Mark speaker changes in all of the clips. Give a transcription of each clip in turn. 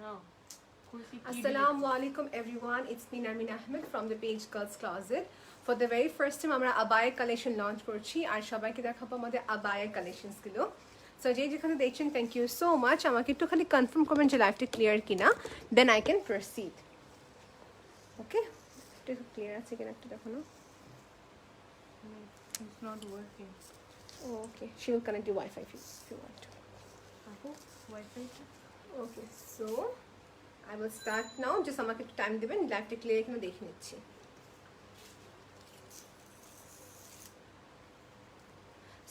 Speaker 1: No.
Speaker 2: Assalamu alaikum everyone, it's me Narmin Ahmed from the page Girls Closet. For the very first time আমরা abaya collection launch করছি আর সবাইকে দেখাবো আমাদের abaya collections গুলো। So যেখানে দেখছেন থ্যাংক ইউ সো মাচ, আমাকে একটু খালি কনফার্ম করবেন যে লাইভটা ক্লিয়ার কিনা, দেন আই ক্যান প্রসিড। ওকে, একটু ক্লিয়ার আছে কিনা একটু দেখো না।
Speaker 1: It's not working.
Speaker 2: Oh, okay, she will connect your Wi-Fi if you want to.
Speaker 1: I hope Wi-Fi.
Speaker 2: Okay, so I will start now. Just আমাকে একটু টাইম দিবেন, লাইভটা ক্লিয়ার কিনা দেখে নিচ্ছি।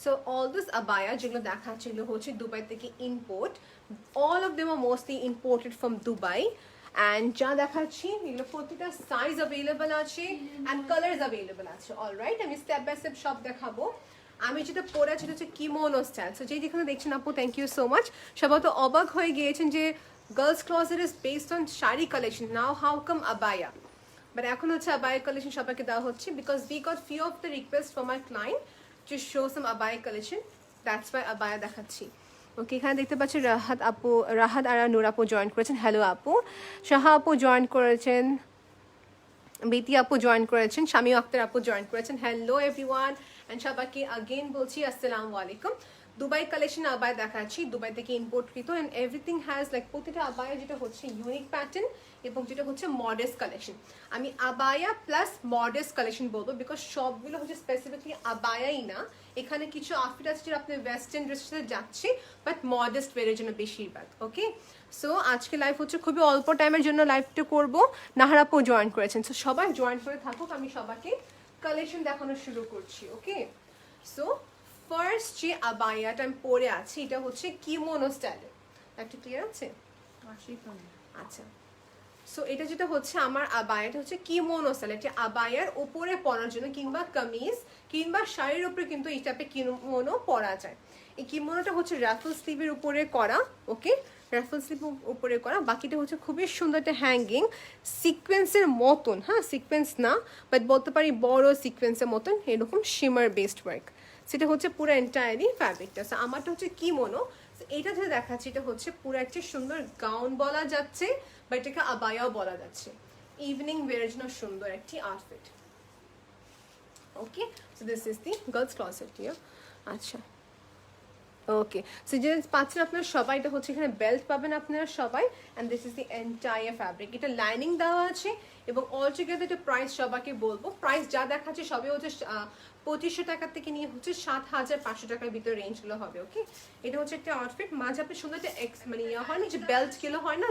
Speaker 2: So all this abaya যেগুলো দেখাচ্ছে এগুলো হচ্ছে দুবাই থেকে import. All of them are mostly imported from Dubai. And যা দেখাচ্ছি এগুলো প্রতিটা সাইজ অ্যাভেলেবল আছে and colors available আছে। অলরাইট, আমি স্টেপ বাই স্টেপ সব দেখাবো। আমি যেটা পরে আছি হচ্ছে কিমোনো স্টাইল। সো যেখানে দেখছেন আপু থ্যাংক ইউ সো মাচ। সবাই তো অবাক হয়ে গিয়েছেন যে Girls Closet is based on sari collection, now how come আবায়া। বাট এখন হচ্ছে আবায়া কালেকশন সবাইকে দেওয়া হচ্ছে because we got few of the request from my client to show some abaya collection. That's why abaya দেখাচ্ছি। ওকে, এখানে দেখতে পাচ্ছি রাহাত আর নূর আপু জয়েন করেছেন। হ্যালো আপু। শাহা আপু জয়েন করেছেন, বেতি আপু জয়েন করেছেন, শামিউ আক্তার আপু জয়েন করেছেন। হ্যালো এভরিওয়ান এন্ড সবাইকে अगेन বলছি আসসালামু আলাইকুম। দুবাই কালেকশন আবায়া দেখাচ্ছি, দুবাই থেকে ইম্পোর্টকৃত এন্ড এভরিথিং হ্যাজ লাইক প্রতিটা আবায়া যেটা হচ্ছে ইউনিক প্যাটার্ন এবং যেটা হচ্ছে মডেস্ট কালেকশন। আমি আবায়া প্লাস মডেস্ট কালেকশন বলবো বিকজ সবগুলো হচ্ছে স্পেসিফিকলি আবায়াই না, এখানে কিছু আউটফিট আছে যেটা আপনি ওয়েস্টার্ন ড্রেসের সাথে যাচ্ছে বাট মডেস্ট ওয়্যারের জন্য বেশিরভাগ। ওকে, সো আজকে লাইভ হচ্ছে খুবই অল্প টাইমের জন্য লাইভটা করবো। নাহারাপু জয়েন করেছেন, সো সবাই জয়েন করে থাকুক, আমি সবাইকে কালেকশন দেখানো শুরু করছি। ওকে, সো ফার্স্ট যে আবায়াটা আমি পরে আছি এটা হচ্ছে কিমোনো স্টাইলে। একটু ক্লিয়ার আছে? আচ্ছা, সো এটা যেটা হচ্ছে আমার আবায়াটা হচ্ছে কিমোনো স্টাইল। এটা আবায়ার উপরে পরার জন্য কিংবা কামিজ কিংবা শাড়ির উপরে কিন্তু এই টাইপের কিমোনো পরা যায়। এই কিমোনোটা হচ্ছে রাফল স্লিভের উপরে করা। ওকে, রাফল স্লিভ উপরে করা, বাকিটা হচ্ছে খুবই সুন্দর একটা হ্যাঙ্গিং সিকোয়েন্সের মতন। হ্যাঁ, সিকোয়েন্স না বাট বলতে পারি বড় সিকোয়েন্সের মতন এরকম শিমার বেসড ওয়ার্ক। সেটা হচ্ছে পুরো এন্টায়ারলি ফ্যাব্রিকটা। সো আমারটা হচ্ছে কিমোনো। এটা যেটা দেখাচ্ছি এটা হচ্ছে পুরো একটা সুন্দর গাউন বলা যাচ্ছে বা এটাকে আবায়াও বলা যাচ্ছে। ইভিনিং ওয়্যারের জন্য সুন্দর একটি outfit. Okay, so this is the girls closet here. আচ্ছা, ওকে, সো যে পাচ্ছেন আপনারা সবাই, এটা হচ্ছে এখানে বেল্ট পাবেন আপনারা সবাই and this is the entire fabric. এটা লাইনিং দেওয়া আছে এবং অল টুগেদার এটা প্রাইস সবাইকে বলবো, প্রাইস যা দেখাচ্ছে সবই হচ্ছে 2500 টাকা থেকে নিয়ে হচ্ছে 7500 টাকার ভিতরে রেঞ্জগুলো হবে। ওকে, এটা হচ্ছে একটা আউটফিট, মাঝে আপনি সুন্দর একটা মানে ইয়ে হয় না যে বেল্টগুলো হয় না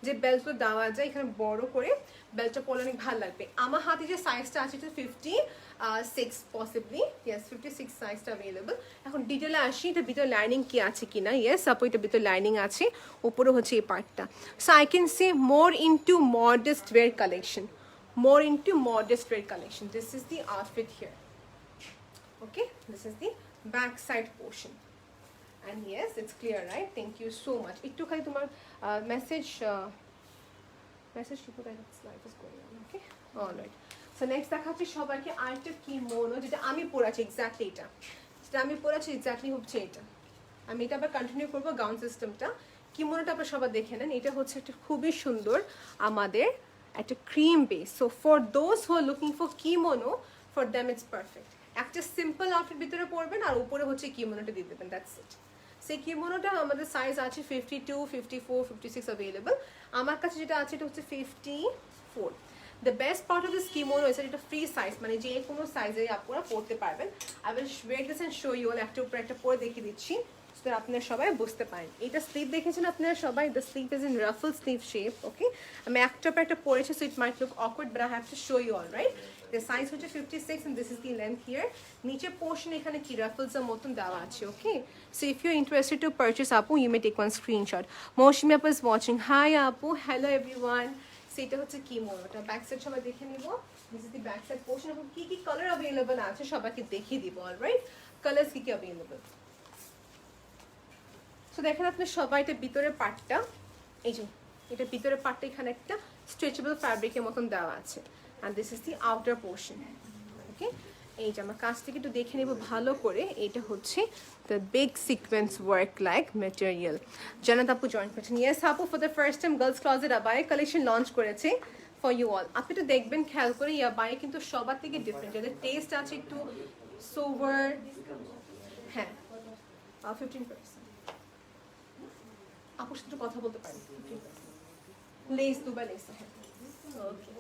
Speaker 2: যে বেল্টগুলো দেওয়া যায় এখানে বড় করে, বেল্টটা পরলে অনেক ভালো লাগবে। আমার হাতে যে সাইজটা আছে এটা 56 পসিবলি, ইয়েস 56 সাইজটা অ্যাভেলেবল। এখন ডিটেলে আসি এটার ভিতরে লাইনিং কি আছে কিনা। ইয়েস আপু, এটার ভিতরে লাইনিং আছে, উপরে হচ্ছে এই পার্টটা। So I can say more into modest wear collection, more into modest wear collection. This is the outfit here. Okay, this is the back side portion and yes, it's clear, right? Thank you so much. Ekটু খালি তোমার message কি কোথায় slide is going on. Okay, all right. So next দেখাচ্ছি সবাইকে আরেকটা kimono যেটা আমি পরেছি এক্স্যাক্টলি, যেটা আমি পরেছি এক্স্যাক্টলি হচ্ছে এটা। আমি এটা আবার কন্টিনিউ করবো গাউন সিস্টেমটা। কিমোনোটা আপনারা সবাই দেখে নেন, এটা হচ্ছে একটা খুবই সুন্দর আমাদের একটা cream base. So for those who are looking for kimono, for them it's perfect. একটা সিম্পল আউটফিট ভিতরে পরবেন আর উপরে হচ্ছে কিমোনোটা দিয়ে দেবেন, দ্যাটস ইট। সেই কিমোনোটা আমাদের সাইজ আছে 52, 54, 56 অ্যাভেলেবল। আমার কাছে যেটা আছে এটা হচ্ছে 54। The best part of this kimono is এটা ফ্রি সাইজ, মানে যে কোনো সাইজে আপনারা পরতে পারবেন। I will wear this and show you all. একটা উপরে একটা পরে দেখিয়ে দিচ্ছি তো আপনারা সবাই বুঝতে পারেন। এটা স্লিভ দেখেছেন আপনারা সবাই, the sleeve is in ruffle sleeve shape. Okay, আমি একটা পর একটা পরেছি so it might look awkward but I have to show you all, right? The size হচ্ছে 56 and this is the length here. নিচে পোর্শন এখানে কি রাফলসের মতন দেওয়া আছে। Okay, so if you interested to purchase আপু you may take one screenshot. Mousumi আপু ইজ ওয়াচিং। হাই আপু, হ্যালো এভরিওয়ান। সেটা হচ্ছে কিমোনোটা, ব্যাক সাইড সবাই দেখে নিব। This is the back side portion. এখন কি কি কালার অ্যাভেলেবল আছে সবাইকে দেখিয়ে দিব, অলরাইট? কালার্স কি কি অ্যাভেলেবল। সো দেখেন আপনি সবাই এটা ভিতরের পার্টটা, এই যে এটা ভিতরের পার্টটা এখানে একটা স্ট্রেচেবল ফ্যাব্রিকের মতন দেওয়া আছে and this is the outer portion. Okay, এই যে আমার কাছ থেকে একটু দেখে নেব ভালো করে। এটা হচ্ছে the big sequence work like material. জান্নাত আপু জয়েন করেছেন। ইয়েস আপু, for the first time girls closet abaya collection launch করেছে ফর ইউ অল। আপনি তো দেখবেন খেয়াল করে, এই আবায়া কিন্তু সবার থেকে ডিফারেন্ট, যাদের টেস্ট আছে একটু সোভার। হ্যাঁ 15% আপুর সাথে কথা বলতে পারেন। 15% লেস, দুবাই লেস। হ্যাঁ ওকে।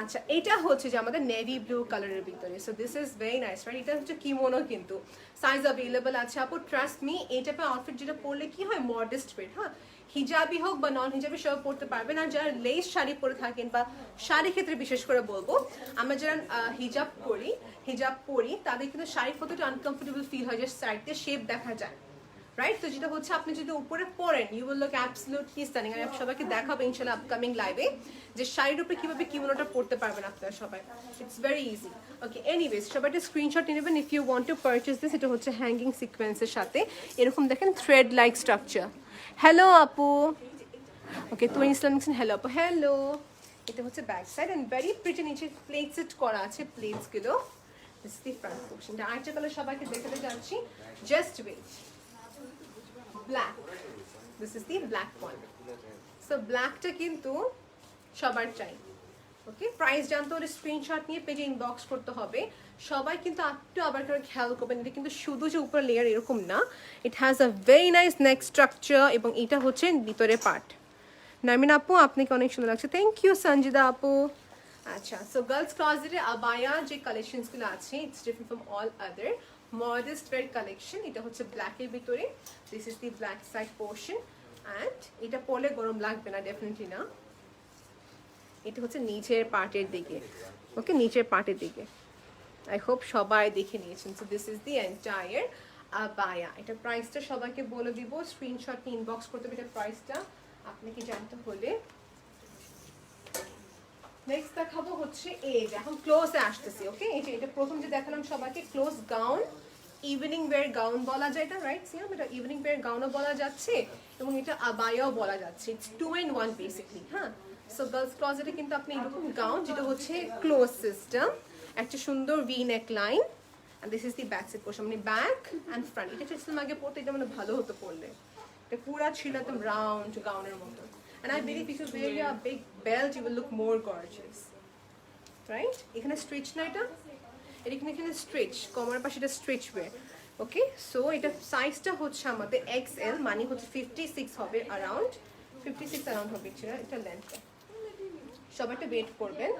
Speaker 2: আচ্ছা, এটা হচ্ছে যে আমাদের নেভি ব্লু কালারের ভিতরে। So this is very nice right. এটা হচ্ছে কিমোনো, কিন্তু সাইজ অ্যাভেলেবল আছে আপু, ট্রাস্ট মি। এই টাইপের আউটফিট যেটা পরলে কি হয়, মডেস্ট ওয়েট, হ্যাঁ হিজাবি হোক বা নন হিজাবি সব পরতে পারবেন। আর যারা লেস শাড়ি পরে থাকেন বা শাড়ি ক্ষেত্রে বিশেষ করে বলবো, আমরা যারা হিজাব পরি তাদের কিন্তু শাড়ি কতটা আনকমফোর্টেবল ফিল হয়, যে সাইডে শেপ দেখা যায় রাইট। তো যেটা হচ্ছে আপনি যদি উপরে পরেন, you will look absolutely stunning. আর সবাইকে দেখাবো ইনশাআল্লাহ আপকামিং লাইভে যে শাড়ির উপরে কিভাবে কিমোনোটা পড়তে পারবেন আপনারা সবাই। It's very easy. Okay, anyways সবাই একটা স্ক্রিনশট নিয়ে নেবেন if you want to purchase this. এটা হচ্ছে হ্যাঙ্গিং সিকোয়েন্সের সাথে এরকম দেখেন থ্রেড লাইক স্ট্রাকচার। হ্যালো আপু। ওকে, তো ইসলাম হ্যালো আপু। হ্যালো। এটা হচ্ছে back side and very pretty, নিচে প্লেটস সেট করা আছে, প্লেটস গুলো। This is the front portion. আরেকটা কালার সবাইকে দেখাতে যাচ্ছি, just wait. Black, this is the black one. So ব্ল্যাকটা কিন্তু সবার চাই। ওকে, প্রাইস জানতে হলে স্ক্রিনশট নিয়ে পেজে ইনবক্স করতে হবে। সবাই কিন্তু একটু আবার করে খেয়াল করবেন, এটা কিন্তু শুধু যে উপরে লেয়ার এরকম না, it has a very nice neck structure এবং এটা হচ্ছে ভিতরে পার্ট। নামিন আপু আপনাকে অনেক সুন্দর লাগছে, থ্যাংক ইউ সঞ্জিদা আপু। আচ্ছা, সো গার্লস ক্লজেটে আবায়া যে কালেকশনসগুলো আছে, it's different from all other modest wear collection. এটা হচ্ছে ব্ল্যাকের ভিতরে, this is the black side portion and এটা পরলে গরম লাগবে না, ডেফিনেটলি না। এটা হচ্ছে নিচের পার্টের দিকে, ওকে নিচের পার্টের দিকে। আই হোপ সবাই দেখে নিয়েছেন। So this is the entire abaya. এটা প্রাইসটা সবাইকে বলে দিব, স্ক্রিনশট নিয়ে ইনবক্স করতে হবে এটা প্রাইসটা আপনাকে জানতে হলে। নেক্সট দেখাবো হচ্ছে এই যে এখন ক্লোজে আসতেছি। ওকে, এই যে এটা প্রথম যে দেখালাম সবাইকে close gown, evening wear gown বলা যায় এটা, রাইট সিয়াম? এটা ইভিনিং ওয়্যার গাউনও বলা যাচ্ছে এবং এটা আবায়াও বলা যাচ্ছে। It's 2 in 1 basically. হ্যাঁ, সো গার্লস ক্লজেটে কিন্তু আপনি এরকম গাউন, যেটা হচ্ছে ক্লোজ সিস্টেম, একটা সুন্দর V neck line, and this is the back side portion, মানে ব্যাক অ্যান্ড ফ্রন্ট। এটা চেয়েছিলাম আগে পড়তে, এটা মানে ভালো হতো পড়লে। এটা পুরা ছিল একদম রাউন্ড গাউনের মতো। And I believe if you wear a big belt, you will look more gorgeous, right? এখানে স্ট্রেচ না, এটা এখানে স্ট্রেচ, কোমরের পাশে এটা স্ট্রেচ ওয়্যার। ওকে, সো এটা সাইজটা হচ্ছে আমাদের XL, মানে হচ্ছে 56 হবে, অ্যারাউন্ড 56 অ্যারাউন্ড হবে এটা লেন্থটা। সবাই একটা ওয়েট করবেন।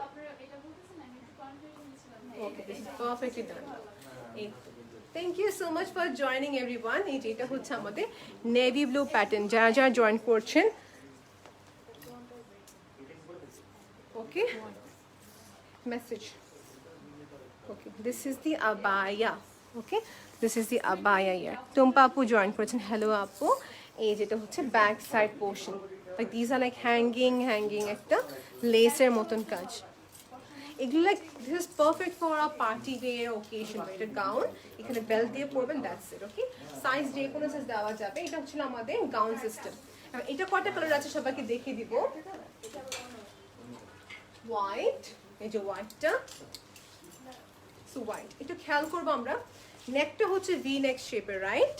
Speaker 2: Okay, this is perfectly done. Thank you so much for joining everyone. এই যে এটা হচ্ছে আমাদের নেভি ব্লু প্যাটার্ন, যারা যারা জয়েন করছেন। Okay, message. Okay, this is the abaya. Okay, this is the abaya here. Tumpa apu join করেছেন, hello apu. এই যেটা হচ্ছে back side portion, like these are like hanging একটা লেসের মতন কাজ। এগুলো like this is perfect for a party wear occasion. এটা gown, এখানে বেল্ট দিয়ে পরবেন, দ্যাটস ইট। ওকে, সাইজ যে কোনো সাইজ দেওয়া যাবে। এটা হচ্ছে আমাদের গাউন সিস্টেম। এটা কয়টা কালার আছে সবাইকে দেখিয়ে দিব। হোয়াইট, এই যে হোয়াইটটা, সো হোয়াইট। একটু খেয়াল করবো আমরা, নেকটা হচ্ছে ভি নেক শেপের, রাইট?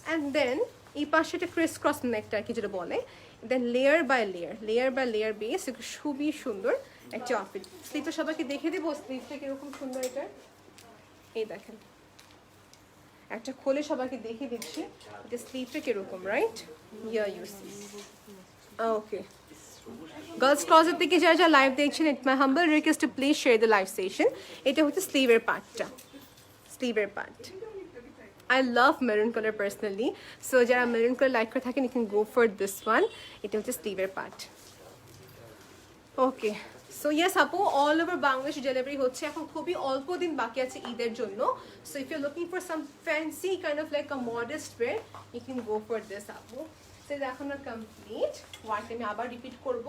Speaker 2: অ্যান্ড দেন এই পাশে একটা ক্রিস ক্রস নেকটা আর কি যেটা বলে, দেন লেয়ার বাই লেয়ার বেস, একটু খুবই সুন্দর একটা আউটফিট। স্লিভটা সবাইকে দেখে দেবো, স্লিভটা কিরকম সুন্দর এটা। এই দেখেন, একটা খোলে সবাইকে দেখে দিচ্ছি এটা স্লিভটা কিরকম, right? Yeah you see. Okay, Girls Closet থেকে যারা যারা লাইভ দেখছেন, it my humble request to please share the live session. এটা হচ্ছে স্লিভের পার্টটা, স্লিভের part. I love maroon colour personally, so যারা মেরুন কালার লাইক করে থাকেন, you can go for this one. এটা হচ্ছে স্লিভের পার্ট। ওকে, সো ইয়েস আপু, অল ওভার বাংলাদেশ ডেলিভারি হচ্ছে। এখন খুবই অল্প দিন বাকি আছে ঈদের জন্য। So if you looking for some fancy kind of like a modest wear, you can go for this আপু। এখন কমপ্লিট ওয়ার্ড আমি আবার রিপিট করব।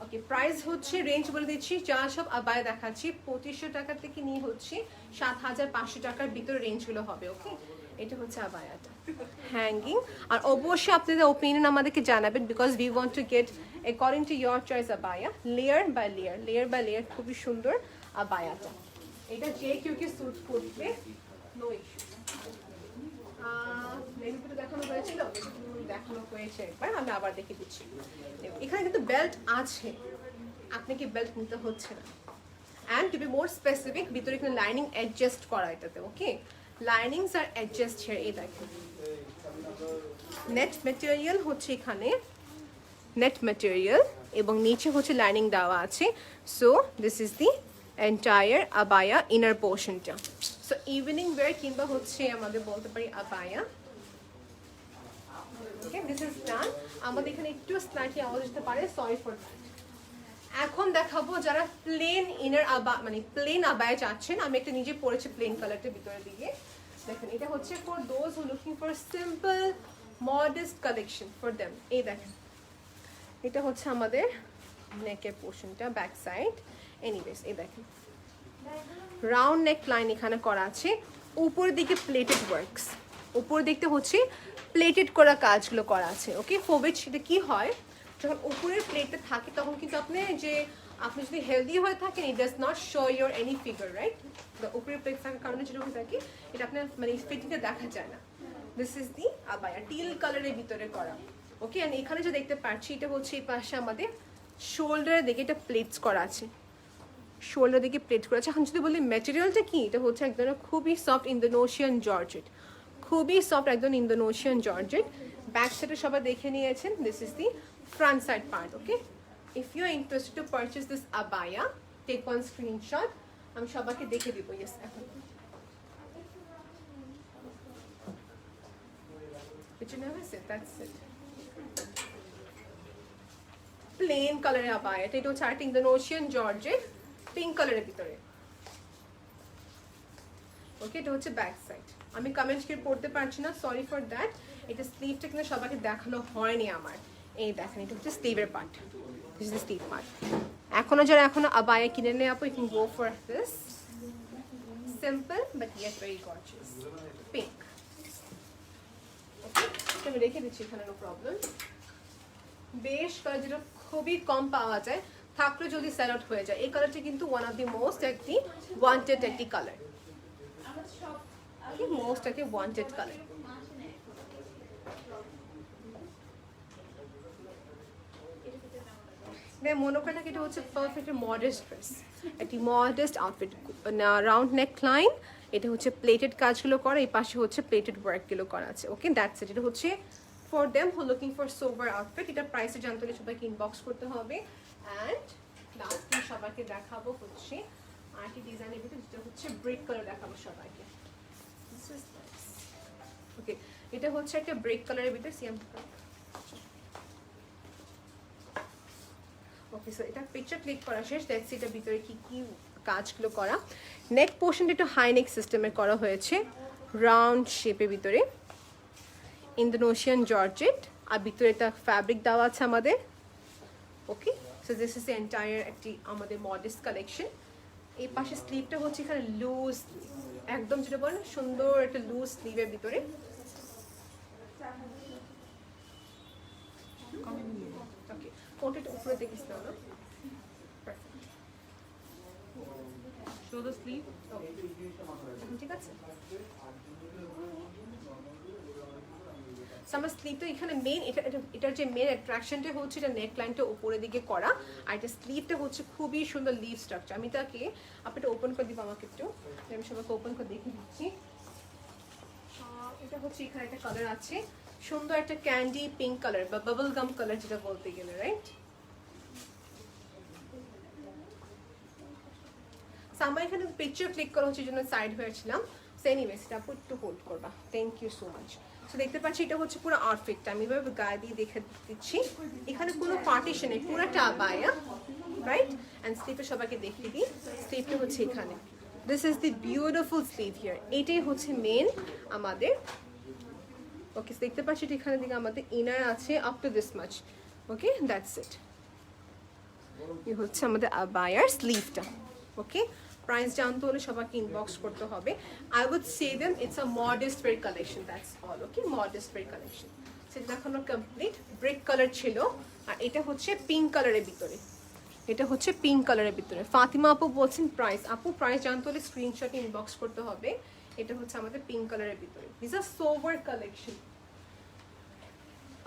Speaker 2: ওকে, প্রাইস হচ্ছে, রেঞ্জ বলে দিচ্ছি, যা সব আবায়া দেখাচ্ছি 2500 টাকা থেকে নিয়ে হচ্ছে 7500 টাকার ভিতরে রেঞ্জগুলো হবে। ওকে, এটা হচ্ছে আবায়াটা হ্যাঙ্গিং। আর অবশ্যই আপনাদের ওপিনিয়ন আমাদেরকে জানাবেন, because we want to get according to your choice আবায়া, লেয়ার বাই লেয়ার খুবই সুন্দর আবায়াটা। এটা যে কেউ কি স্যুট করবে, নো ইস্যু। মেনুগুলো দেখানো হয়েছিল, দেখানো হয়েছে একবার, আমি আবার দেখে দিচ্ছি। এখানে কিন্তু বেল্ট আছে, আপনি কি বেল্ট নিতে হচ্ছে না। And to be more specific, ভিতরে এখানে লাইনিং অ্যাডজাস্ট করা এটাতে, ওকে। লাইনিংস আর অ্যাডজাস্ট হিয়ার, এই দেখুন নেট ম্যাটেরিয়াল হচ্ছে এখানে, নেট ম্যাটেরিয়াল এবং নিচে হচ্ছে লাইনিং দেওয়া আছে। So this is the entire abaya inner পোর্শনটা। সো ইভিনিং ওয়্যার কিংবা হচ্ছে আমাদের বলতে পারি abaya. Okay, this is done. আমাদের এখানে একটু স্লাইটলি আওয়াজ আসতে পারে, সরি ফর দ্যাট। এখন দেখাবো যারা প্লেন ইনার মানে প্লেন আবায়া চাচ্ছেন। আমি একটা নিজে পরেছি প্লেন কালারটা ভিতরে দিকে, দেখেন এটা হচ্ছে for those who looking for simple modest collection for them. এই দেখেন এটা হচ্ছে আমাদের নেকের পোর্শনটা, ব্যাক সাইড। এনিওয়েজ এই দেখেন রাউন্ড নেক লাইন এখানে করা আছে, উপরের দিকে প্লেটেড ওয়ার্কস, উপরের দিকটা হচ্ছে প্লেটেড করা কাজগুলো করা আছে, ওকে। ফর উইচ এটা কি হয়, যখন উপরের প্লেটটা থাকে তখন কিন্তু আপনি যদি হেলদি হয়ে থাকেন, it does not show your any figure, right. উপরের প্লেট থাকার কারণে যেটা হয়ে থাকে, এটা আপনার মানে ফিটিংটা দেখা যায় না। This is the abaya, till কালারের ভিতরে করা, ওকে। অ্যান্ড এখানে যে দেখতে পাচ্ছি এটা হচ্ছে এই পাশে আমাদের শোল্ডারের দিকে এটা প্লেটস করা আছে, শোল্ডার দিকে প্লেট করা আছে। এখন যদি বলি ম্যাটেরিয়ালটা কি, এটা হচ্ছে একদম খুবই সফট ইন্দোনেশিয়ান জর্জেট, খুবই সফট একদম ইন্দোনেশিয়ান জর্জেট। ব্যাক সাইডে সবাই দেখে নিয়েছেন, this is the front side part, okay. If you are interested to purchase this abaya, take one screenshot. আমি সবাইকে দেখে দিব, yes এখন did you notice it? That's it. Plain color abaya, এটা হচ্ছে আরেকটা ইন্দোনেশিয়ান জর্জেট পিঙ্ক কালারের ভিতরে, ওকে। এটা হচ্ছে ব্যাক সাইড, আমি কমেন্ট করে পড়তে পারছি না, সরি ফর দ্যাট। এটা স্লিভটা কিন্তু সবাইকে দেখানো হয়নি আমার, এই দেখেন এটা হচ্ছে স্লিভের part, this is the sleeve part. যারা এখনো আবায়া কিনে নেয় আপু, you can go for this simple but yet very gorgeous pink, okay. আমি রেখে দিচ্ছি এখানে, নো প্রবলেম। বেশ কালার যেটা খুবই কম পাওয়া যায়, থাকলে যদি সেল আউট হয়ে যায়। এই কালারটি কিন্তু ওয়ান অফ দি মোস্ট একটি ওয়ান্টেড একটি কালার, মোস্ট একটি ওয়ান্টেড কালার। মনে করে নাকি এটা হচ্ছে পারফেক্ট মডেস্ট ড্রেস, একটি modest outfit, round neck line, এটা হচ্ছে প্লেটেড কাজগুলো করা, এই পাশে হচ্ছে প্লেটেড ওয়ার্কগুলো করা আছে, ওকে। That's it. এটা হচ্ছে for them who looking for sober outfit. এটা প্রাইসে জানতে হলে সবাইকে ইনবক্স করতে হবে। অ্যান্ড লাস্টলি সবাইকে দেখাবো হচ্ছে আরেকটি ডিজাইনের ভিতরে, যেটা হচ্ছে ব্রিক কালার দেখাবো সবাইকে, ওকে। এটা হচ্ছে একটা ব্রিক কালারের ভিতরে সিএম, ওকে। সো এটা পিকচার ক্লিক করা শেষ, দেখছি এটার ভিতরে কি কি কাজগুলো করা। নেক পোর্শনটা একটু হাই নেক সিস্টেমের করা হয়েছে, রাউন্ড শেপের ভিতরে ইন্দোনেশিয়ান জর্জেট, আর ভিতরে এটা ফ্যাব্রিক দেওয়া আছে আমাদের, okay. So this is the entire একটি আমাদের মডেস্ট কালেকশন। এই পাশে স্লিভটা হচ্ছে এখানে লুজ, একদম যেটা বলেন সুন্দর একটা লুজ স্লিভের ভিতরে, ওকে। কোনটা উপরে দেখিস না,
Speaker 1: show the sleeve.
Speaker 2: ঠিক আছে। আমার স্লিভটা এখানে মেইন, এটার যে মেইন অ্যাট্রাকশনটা হচ্ছে এটা নেক লাইনটা উপরের দিকে করা, আর এটা স্লিভটা হচ্ছে খুবই সুন্দর লিভ স্ট্রাকচার। আমি তাকে আপনাটা ওপেন করে দিব, আমাকে একটু, আমি সবাইকে ওপেন করে দেখে দিচ্ছি। এটা হচ্ছে এখানে একটা কালার আছে, সুন্দর একটা ক্যান্ডি পিঙ্ক কালার বা বাবল গাম কালার যেটা বলতে গেলে, রাইট। আমার এখানে পিকচার ক্লিক করা হচ্ছে, জন্য সাইড হয়েছিলাম। সো এনিওয়েজ এটা আপু একটু হোল্ড করবা, thank you so much. So দেখতে পাচ্ছি এটা হচ্ছে পুরো আউটফিটটা, আমি এভাবে গায়ে দিয়ে দেখে দিচ্ছি। এখানে কোনো পার্টিশন নেই, পুরোটা আবায়া, রাইট। অ্যান্ড স্লিভটা সবাইকে দেখিয়ে দিই, স্লিভটা হচ্ছে এখানে, this is the beautiful sleeve here, এটাই হচ্ছে মেন আমাদের, ওকে। দেখতে পাচ্ছি এটা এখানে দিকে আমাদের ইনার আছে up to this much, okay. That's it, এই হচ্ছে আমাদের আবায়ার স্লিভটা, ওকে। প্রাইস জানতে হলে সবাইকে ইনবক্স করতে হবে। I would say them it's a modest wear collection, that's all, okay. Modest wear collection, সেটা এখনো কমপ্লিট। ব্রিক কালার ছিল, আর এটা হচ্ছে পিঙ্ক কালারের ভিতরে, এটা হচ্ছে পিঙ্ক কালারের ভিতরে। ফাতিমা আপু বলছেন প্রাইস, আপু প্রাইস জানতে হলে স্ক্রিনশট ইনবক্স করতে হবে। এটা হচ্ছে আমাদের পিঙ্ক কালারের ভিতরে, this are sober collection.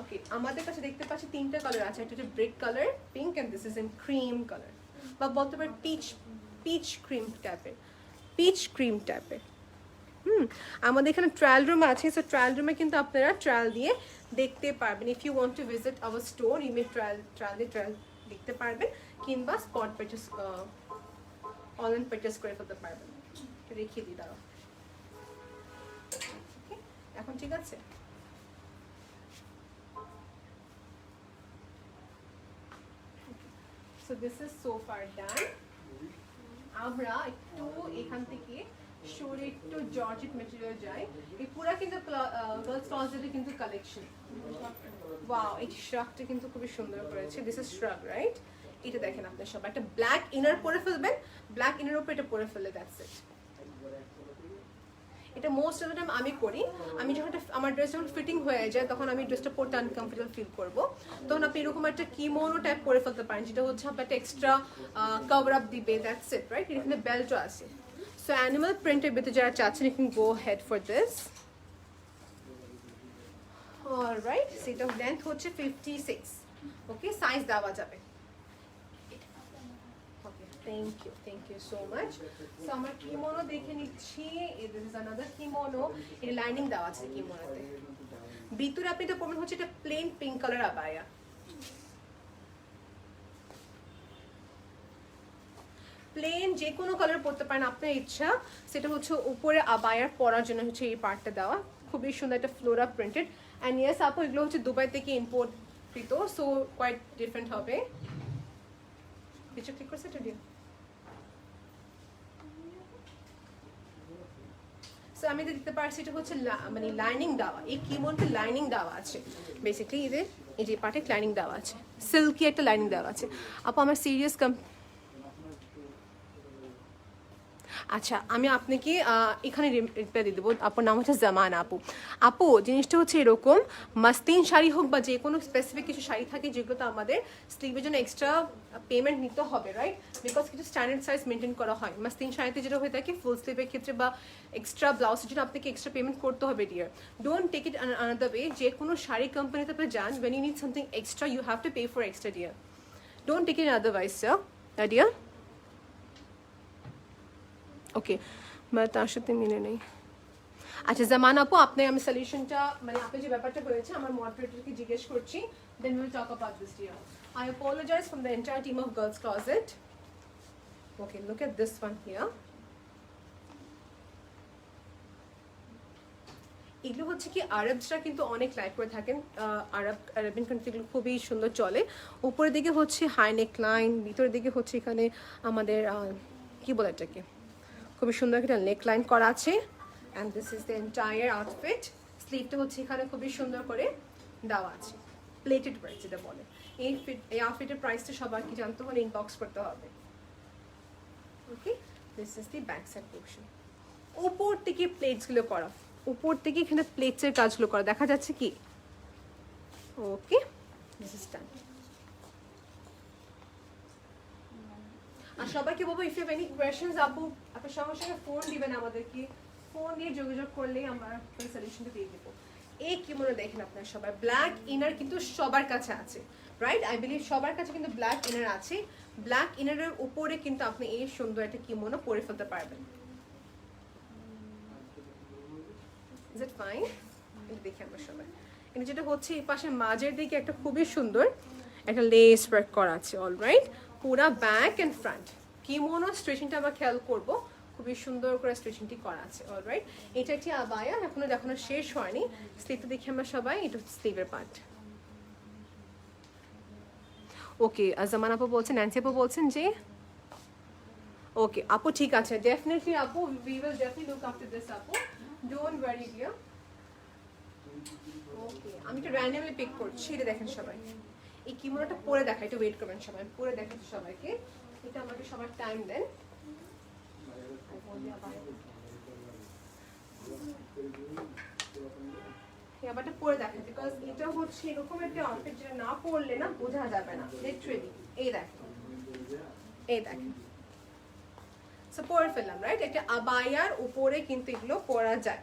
Speaker 2: Okay, আমাদের কাছে দেখতে পাচ্ছি তিনটা কালার আছে, এটা হচ্ছে brick colour, pink, and this is in cream colour, বা বলতে পারে পিচ ক্রিম টাইপের, পিচ ক্রিম টাইপের। আমাদের এখানে ট্রায়াল রুম আছে, সো ট্রায়াল রুমে কিন্তু আপনারা ট্রায়াল দিয়ে দেখতে পারবেন। If you want to visit our store, you may trial দেখতে পারবেন, কিংবা স্পট পারচেস অনলাইন পারচেস করে ফেলতে পারবেন। রেখে দিই দাঁড়াও, এখন ঠিক আছে। So this is so far done. আমরা একটু এখান থেকে সরে একটু জর্জেট ম্যাটেরিয়াল যাই। এই পুরো কিন্তু গার্লস ক্লজেটের কিন্তু কালেকশন। ওয়াও, এই শ্রাগটা কিন্তু খুবই সুন্দর করেছে। This is শ্রাগ, right? এটা দেখেন আপনারা সবাই একটা ব্ল্যাক ইনার পরে ফেলবেন, ব্ল্যাক ইনার উপরে এটা পরে ফেললে দ্যাটস ইট। এটা মোস্ট অফ দ্য টাইম আমি করি, আমি যখন আমার ড্রেস যখন ফিটিং হয়ে যায় তখন আমি ড্রেসটা পরতে আনকমফোর্টেবল ফিল করবো, তখন আপনি এরকম একটা কিমোনো টাইপ করে ফেলতে পারেন, যেটা হচ্ছে আপনার একটা এক্সট্রা কভার আপ দিবে, দ্যাটস ইট, রাইট? এখানে বেল্টও আছে। সো অ্যানিমাল প্রিন্টের ভিতরে যারা চাচ্ছেন, you can go head for this. Alright, সেটা লেন্থ হচ্ছে 56। ওকে, সাইজ দেওয়া যাবে। Thank you so much. So আমার কিমোনো দেখে নিচ্ছি, this is another kimono, এর লাইনিং দেওয়া আছে কিমোনোতে। ভিতরে আপনি তো পরবেন হচ্ছে এটা প্লেন পিঙ্ক কালার আবায়া। প্লেন যে কোনো কালার পরতে পারেন আপনার ইচ্ছা, সেটা হচ্ছে উপরে আবায়ার পরার জন্য হচ্ছে এই পার্টটা দেওয়া, খুবই সুন্দর একটা ফ্লোরা প্রিন্টেড। অ্যান্ড ইয়েস আপু, এগুলো হচ্ছে দুবাই থেকে ইম্পোর্ট কৃত, সো কোয়াইট ডিফারেন্ট হবে। কিছু ক্লিক করছে এটা দিয়ে। সো আমি দেখতে পারছি এটা হচ্ছে মানে লাইনিং দেওয়া, এই কিমোনতে লাইনিং দেওয়া আছে বেসিক্যালি, এদের এই যে পার্টে লাইনিং দেওয়া আছে, সিল্কি একটা লাইনিং দেওয়া আছে। আপু আমার সিরিয়াস আচ্ছা, আমি আপনাকে এখানে রিপ্লাই দিয়ে দেবো। আপুর নাম হচ্ছে জামানা আপু। আপু জিনিসটা হচ্ছে এরকম, মাস্তিন শাড়ি হোক বা যে কোনো স্পেসিফিক কিছু শাড়ি থাকে যেগুলোতে আমাদের স্লিভের জন্য এক্সট্রা পেমেন্ট নিতে হবে, রাইট? বিকজ কিছু স্ট্যান্ডার্ড সাইজ মেনটেন করা হয়। মাস্তিন শাড়িতে যেটা হয়ে থাকে ফুল স্লিভের ক্ষেত্রে বা এক্সট্রা ব্লাউজের জন্য আপনাকে এক্সট্রা পেমেন্ট করতে হবে dear. Don't take it another way, যে কোনো শাড়ি কোম্পানিতে আপনি যান, when you need something extra you have to pay for extra dear. Don't take it otherwise sir dear. Okay, মানে তার সাথে মিলে নেই। আচ্ছা জামান আপু, আপনি আমি সলিউশনটা মানে আপনি যে ব্যাপারটা হয়েছে আমার মডারেটরকে জিজ্ঞেস করছি, then will talk about this dear. I apologize from the entire team of Girls Closet. Okay, look at this one here. এগুলো হচ্ছে কি আরবসরা কিন্তু অনেক লাইক করে থাকেন, আরবিয়ান কান্ট্রিগুলো খুবই সুন্দর চলে। উপরের দিকে হচ্ছে হাই নেক লাইন, ভিতরের দিকে হচ্ছে এখানে আমাদের কি বলে এটাকে, খুবই সুন্দর একটা নেক লাইন করা আছে। And this is the entire outfit. স্লিভটা হচ্ছে এখানে খুবই সুন্দর করে দেওয়া আছে, প্লেটেড ওয়ার্ক যেটা বলে। এই আউটফিটের প্রাইসটা সবার কি জানতে হলে ইনবক্স করতে হবে। Okay, this is the back side portion. উপর থেকে প্লেটসগুলো করা, উপর থেকে এখানে প্লেটসের কাজগুলো করা দেখা যাচ্ছে কি? ওকে, দিস ইজ ডান। আর সবাইকে বলবো, if you have any questions, আপু আপনার সঙ্গে সঙ্গে ফোন দিবেন আমাদেরকে, ফোন দিয়ে যোগাযোগ করলেই আমরা সলিউশনটা দিয়ে দেবো। এই কিমোনো দেখেন আপনারা সবাই, ব্ল্যাক ইনার কিন্তু সবার কাছে আছে, রাইট? আই বিলিভ সবার কাছে কিন্তু ব্ল্যাক ইনার আছে। ব্ল্যাক ইনারের উপরে কিন্তু আপনি এই সুন্দর একটা কিমোনো পরে ফেলতে পারবেন। Is it fine? এটা দেখি আমরা সবাই। এটা যেটা হচ্ছে এই পাশে মাঝের দিকে একটা খুবই সুন্দর একটা লেস ওয়ার্ক করা আছে, অলরাইট? পুরা ব্যাক অ্যান্ড ফ্রন্ট কিমোনো স্ট্রেচিংটা আমরা খেয়াল করবো, খুবই সুন্দর করে স্ট্রেচিংটি করা আছে, অলরাইট? এটা একটি আবায়া, এখনো দেখানো শেষ হয়নি। স্লিভটা দেখি আমরা সবাই, এটা হচ্ছে স্লিভের পার্ট। ওকে, জামান আপু বলছেন, ন্যান্সি আপু বলছেন যে ওকে আপু ঠিক আছে, ডেফিনেটলি আপু, we will definitely look after this আপু, ডোন্ট ওয়ারি ডিয়ার। ওকে, আমি একটু র্যান্ডমলি পিক করছি। এটা দেখেন সবাই, এই কিমোনোটা পরে দেখা, একটু ওয়েট করবেন সবাই, পরে দেখাচ্ছি সবাইকে। এটা আমাকে সবার টাইম দেন। ব্যাপারটা পরে দেখেন, বিকজ এটা হচ্ছে এরকম একটা আউটফিট যেটা না পরলে না বোঝা যাবে না লিটারেলি। এই দেখেন এই দেখেন, সো পরে ফেললাম, রাইট? একটা আবায়ার উপরে কিন্তু এগুলো পরা যায়,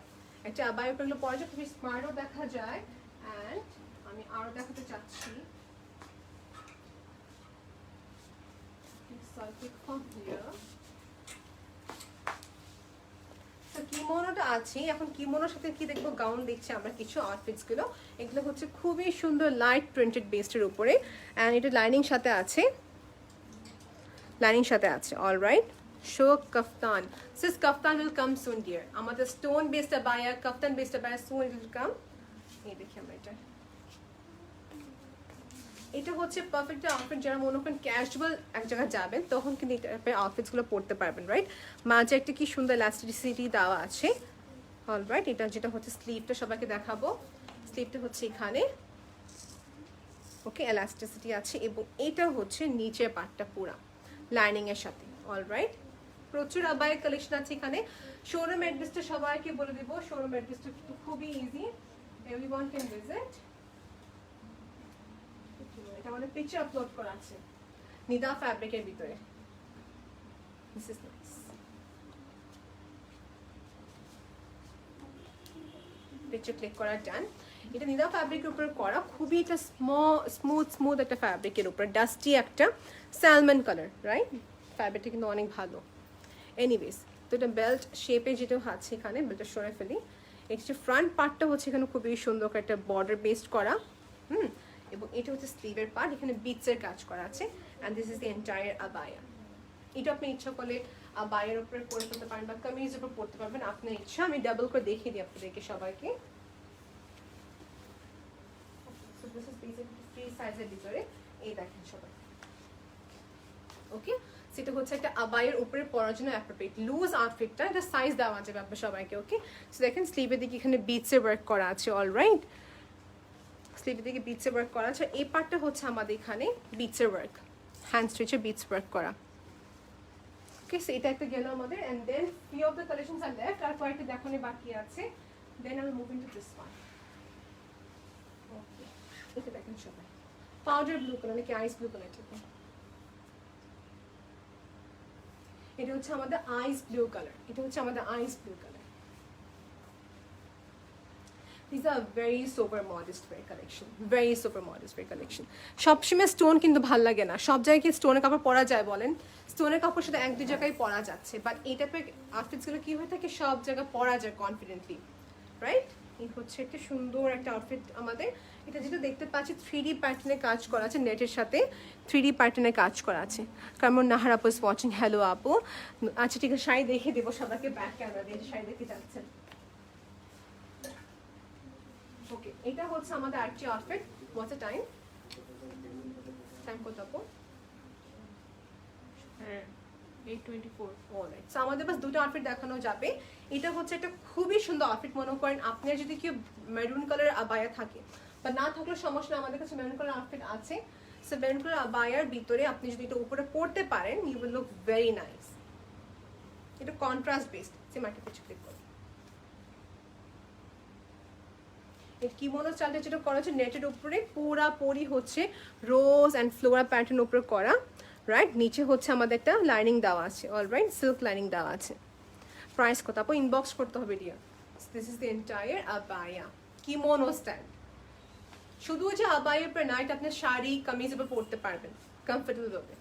Speaker 2: একটা আবায়ার উপরে এগুলো পরা যায়, খুবই স্মার্টও দেখা যায়। অ্যান্ড আমি আরো দেখাতে চাচ্ছি, কিমোনোটা আছে। এখন কিমোনোর সাথে কি দেখবো, গাউন দেখছি আমরা কিছু আউটফিটস গুলো, এগুলো হচ্ছে খুবই সুন্দর লাইট প্রিন্টেড বেস্টের উপরে, অ্যান্ড এটা লাইনিং সাথে আছে, লাইনিং সাথে আছে। Alright, so kaftan, this kaftan will come soon dear, আমাদের stone based abaya, kaftan based abaya soon will come. এই দেখি আমরা এটা, এটা হচ্ছে পারফেক্ট আউটফিট, যারা মনে করেন ক্যাজুয়াল এক জায়গায় যাবেন তখন কিন্তু এই টাইপের আউটফিটসগুলো পরতে পারবেন, রাইট? মাঝে একটা কি সুন্দর ইলাস্টিসিটি দেওয়া আছে। অলরাইট, এটা যেটা হচ্ছে স্লিভটা সবাইকে দেখাবো, স্লিভটা হচ্ছে এখানে, ওকে, এলাস্টিসিটি আছে, এবং এটা হচ্ছে নিচের পার্টটা পুরা লাইনিং এর সাথে। অলরাইট, প্রচুর আবায়ের কালেকশন আছে এখানে। শোরুম অ্যাড্রেসটা সবাইকে বলে দেব, শোরুম অ্যাড্রেসটা খুবই ইজি, এভরিওয়ান ক্যান ভিজিট। এটা আমাদের পিকচার আপলোড করা আছে নিদা ফ্যাব্রিকের ভিতরে। This is nice, picture click করা ডান। এটা নিদা ফ্যাব্রিকের উপর করা, খুবই একটা স্মুথ একটা ফ্যাব্রিকের উপর, ডাস্টি একটা স্যালমন কালার, রাইট? ফ্যাব্রিকটা কিন্তু অনেক ভালো। এনিওয়েজ, তো এটা বেল্ট শেপে যেটা আছে এখানে, বেল্টটা সরে ফেলি। এটা হচ্ছে ফ্রন্ট পার্টটা হচ্ছে এখানে খুবই সুন্দর একটা বর্ডার বেসড করা, এবং এটা হচ্ছে স্লিভের পার্ট, এখানে বিটসের কাজ করা আছে। And this is the entire abaya. এটা আপনি ইচ্ছা করলে আবায়ার উপরে পরে ফেলতে পারেন বা কামিজের উপর পরতে পারবেন, আপনার ইচ্ছা। আমি ডাবল করে দেখিয়ে দিই আপনাদেরকে সবাইকে। So this is basically free সাইজের ভিতরে, এই দেখেন সবাই, ওকে। সেটা হচ্ছে একটা আবায়ের উপরে পরার জন্য অ্যাপ্রোপ্রিয়েট লুজ আউটফিটটা, এটা সাইজ দেওয়া যাবে আপনার সবাইকে, ওকে। সো দেখেন স্লিভের দিকে এখানে বিটসের ওয়ার্ক করা আছে। অলরাইট, স্লিভের দিকে বিটসের ওয়ার্ক করা আছে। এই পার্টটা হচ্ছে আমাদের এখানে বিটসের ওয়ার্ক, হ্যান্ড স্টিচে বিটস ওয়ার্ক করা, ওকে। সো এটা একটা গেল আমাদের। And then few of the collections are left, আর কয়েকটা দেখানো বাকি আছে। Then I will move into this one, okay. এটা দেখেন সবাই, পাউডার ব্লু কালার নাকি আইস ব্লু কালার, ঠিক আছে? এটা হচ্ছে আমাদের আইস ব্লু কালার, এটা হচ্ছে আমাদের ice blue colour. These are very super modest wear collection, very super modest wear collection. সবসময় স্টোন কিন্তু ভাল লাগে না, সব জায়গায় কি স্টোনের কাপড় পরা যায় বলেন? স্টোনের কাপড় সাথে এক দুই জায়গায় পরা যাচ্ছে, বাট এই টাইপের আউটফিটসগুলো কি হয়ে থাকে, সব জায়গায় পরা যায় কনফিডেন্টলি, রাইট? এই হচ্ছে একটা সুন্দর একটা আউটফিট আমাদের। এটা যেটা দেখতে পাচ্ছি 3D প্যাটার্নে কাজ করা আছে, নেটের সাথে 3D প্যাটার্নে কাজ করা আছে। কারণ নাহার আপু ইজ ওয়াচিং, হ্যালো আপু। আচ্ছা ঠিক আছে, শাড়ি দেখে দেবো সবাইকে, ব্যাক ক্যামেরা দিয়ে শাড়ি দেখে যাচ্ছেন, ওকে। এটা হচ্ছে আমাদের আরেকটি outfit. What's the time, time কত আপু?
Speaker 1: হ্যাঁ, 8:24।
Speaker 2: অলরাইট, সো আমাদের বাস দুটো আউটফিট দেখানো যাবে। এটা হচ্ছে একটা খুবই সুন্দর আউটফিট। মনে করেন আপনার যদি কেউ মেরুন কালারের আবায়া থাকে বা না থাকলে সমস্যা না, আমাদের কাছে মেরুন কালার আউটফিট আছে। সো মেরুন কালার আবায়ার ভিতরে আপনি যদি এটা উপরে পরতে পারেন, you will look very nice. এটা কন্ট্রাস্ট বেসড, সেম একটা কিছু ক্লিক করুন। এর কিমোনো স্টাইলটা যেটা করা হচ্ছে নেটের উপরে পুরাপুরি হচ্ছে রোজ অ্যান্ড ফ্লোরা প্যাটার্ন উপরে করা, রাইট? নিচে হচ্ছে আমাদের একটা লাইনিং দেওয়া আছে, অলরাইট, সিল্ক লাইনিং দেওয়া আছে। প্রাইস কত আপু? ইনবক্স করতে হবে dear. This is the entire আবায়া কিমোনো স্টাইল। শুধু যে আবায়ার উপরে না, এটা আপনি শাড়ি কামিজ উপর পরতে পারবেন কমফোর্টেবল হবে,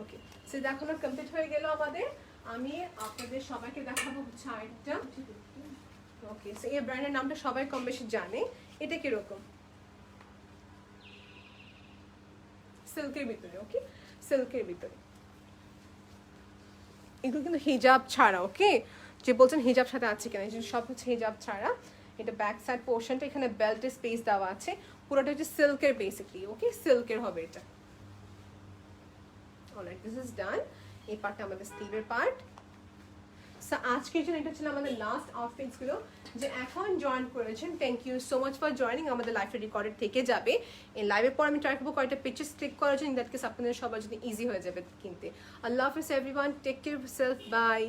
Speaker 2: ওকে। সো দেখানো কমপ্লিট হয়ে গেল আমাদের। আমি আপনাদের সবাইকে দেখাবো হচ্ছে আরেকটা, ওকে। সো এই ব্র্যান্ডের নামটা সবাই কম বেশি জানে। এটা কিরকম, সিল্কের ভিতরে, ওকে, সিল্কের ভিতরে। এগুলো কিন্তু হিজাব ছাড়া, ওকে। যে বলছেন হিজাব সাথে আছে কিনা, সব হচ্ছে হিজাব ছাড়া। এটা ব্যাক সাইড পোর্শনটা, এখানে বেল্টের স্পেস দেওয়া আছে, পুরোটা হচ্ছে সিল্কের বেসিকলি, ওকে, সিল্কের হবে এটা। Alright, this is done. এই পার্টটা আমাদের স্লিভের পার্ট। সো আজকের জন্য এটা ছিল আমাদের লাস্ট আউটফিটস গুলো। যে এখন জয়েন করেছেন, thank you so much for joining. আমাদের লাইভটা রেকর্ডেড থেকে যাবে। এই লাইভের পর আমি ট্রাই করবো কয়েকটা পিকচার্স ক্লিক করার জন্য, ইন দ্যাট কেস আপনাদের সবার জন্য ইজি হয়ে যাবে কিনতে। আল্লাহ হাফিজ everyone, take care of yourself, by.